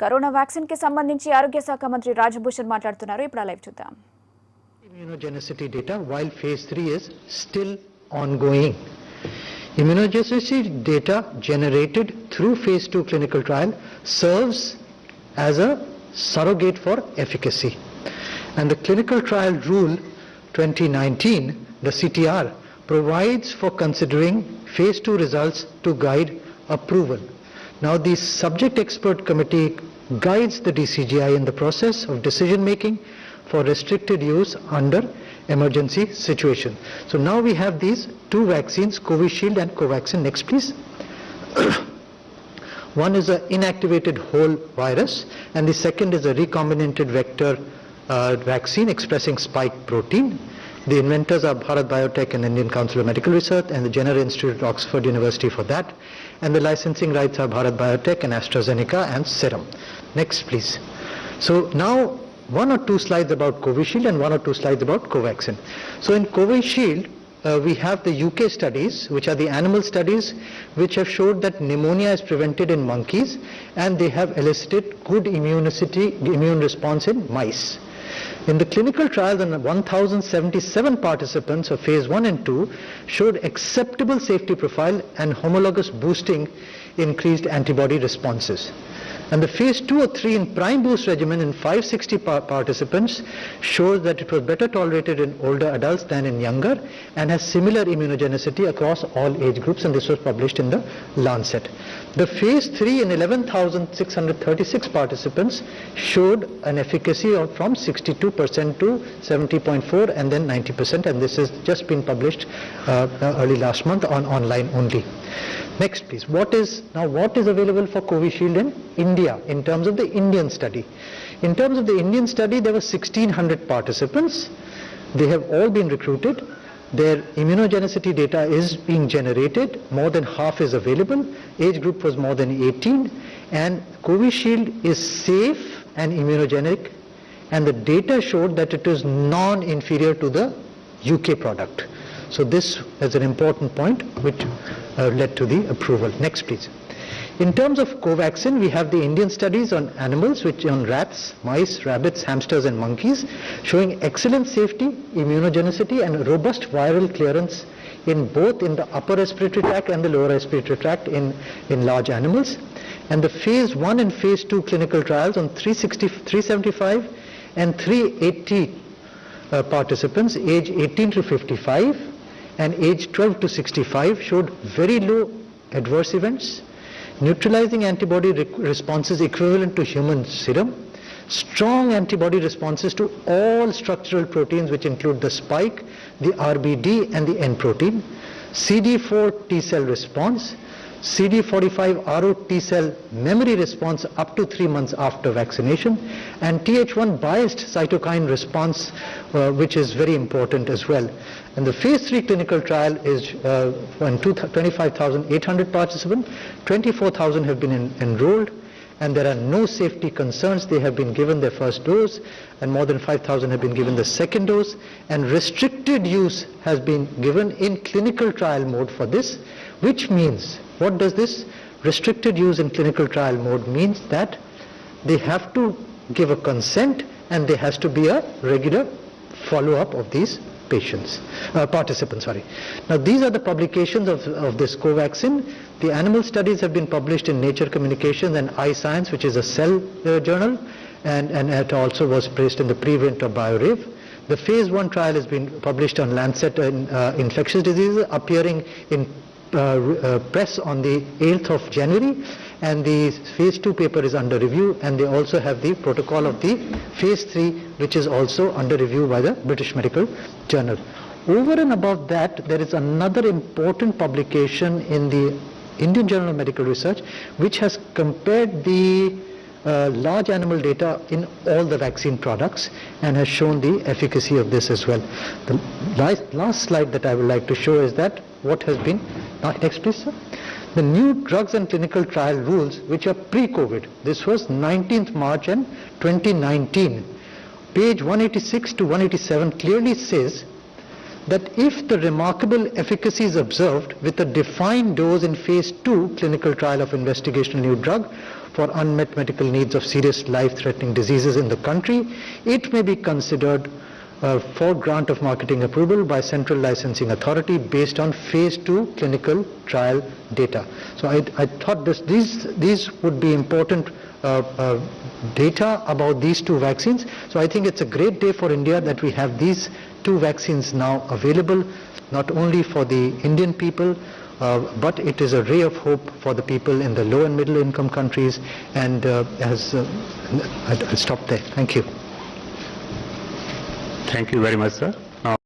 Corona vaccine కి సంబంధించి ఆరోగ్య శాఖ మంత్రి రాజభూషణ్ మాట్లాడుతున్నారు. ఇప్పుడు లైవ్ చూద్దాం. Immunogenicity data while phase 3 is still ongoing. Immunogenicity data generated through phase 2 clinical trial serves as a surrogate for efficacy. And the clinical trial rule 2019, the CTR, provides for considering phase 2 results to guide approval. Now the subject expert committee guides the DCGI in the process of decision making for restricted use under emergency situation. So now we have these two vaccines, Covishield and Covaxin. Next please. One is an inactivated whole virus and the second is a recombinant vector vaccine expressing spike protein. The inventors are Bharat Biotech and Indian Council of Medical Research and the Jenner Institute at Oxford University for that. And the licensing rights are Bharat Biotech and AstraZeneca and Serum. Next please. So now one or two slides about Covishield and one or two slides about Covaxin. So in Covishield, we have the UK studies, which are the animal studies, which have showed that pneumonia is prevented in monkeys and they have elicited good immune response in mice. In the clinical trials, 1,077 participants of phase 1 and 2 showed acceptable safety profile and homologous boosting increased antibody responses. And the phase 2 or 3 in prime boost regimen in 560 participants shows that it was better tolerated in older adults than in younger and has similar immunogenicity across all age groups, and this was published in the Lancet. The phase 3 in 11,636 participants showed an efficacy of from 62% to 70.4 and then 90%, and this has just been published early last month on online only. Next please. What is available for Covishield in India in terms of the Indian study? In terms of the Indian study, there were 1,600 participants. They have all been recruited. Their immunogenicity data is being generated. More than half is available. Age group was more than 18. And Covishield is safe and immunogenic. And the data showed that it is non-inferior to the UK product. So this is an important point which led to the approval. Next please. In terms of Covaxin, we have the Indian studies on animals, which on rats, mice, rabbits, hamsters and monkeys, showing excellent safety, immunogenicity and robust viral clearance in both in the upper respiratory tract and the lower respiratory tract in large animals. And the phase 1 and phase 2 clinical trials on 375 and 380 participants age 18 to 55 and age 12 to 65 showed very low adverse events, neutralizing antibody responses equivalent to human serum, strong antibody responses to all structural proteins which include the spike, the RBD and the N protein, CD4 T cell response, CD45 RO T cell memory response up to 3 months after vaccination, and Th1 biased cytokine response which is very important as well. And the phase 3 clinical trial is on 25,800 participants, 24,000 have been enrolled, and there are no safety concerns. They have been given their first dose and more than 5,000 have been given the second dose, and restricted use has been given in clinical trial mode for this, which means, what does this restricted use in clinical trial mode means? That they have to give a consent and there has to be a regular follow-up of these participants. Now these are the publications of this Covaxin. The animal studies have been published in Nature Communications and iScience, which is a cell journal, and it also was placed in the preprint of BioRave. The phase 1 trial has been published on Lancet Infectious Diseases, appearing in press on the 8th of January, and the phase 2 paper is under review, and they also have the protocol of the phase 3 which is also under review by the British Medical Journal. Over and above that, there is another important publication in the Indian Journal of Medical Research which has compared the large animal data in all the vaccine products and has shown the efficacy of this as well. The last slide that I would like to show is that what has been, next please sir. The new drugs and clinical trial rules which are pre-COVID, this was 19th March and 2019. Page 186 to 187 clearly says that if the remarkable efficacy is observed with a defined dose in phase 2 clinical trial of investigational new drug for unmet medical needs of serious life-threatening diseases in the country, it may be considered for grant of marketing approval by Central Licensing Authority based on phase 2 clinical trial data. So I thought these would be important data about these two vaccines. So I think it's a great day for India that we have these two vaccines now available, not only for the Indian people, but it is a ray of hope for the people in the low and middle income countries. And I'll stop there. Thank you. Thank you very much, sir.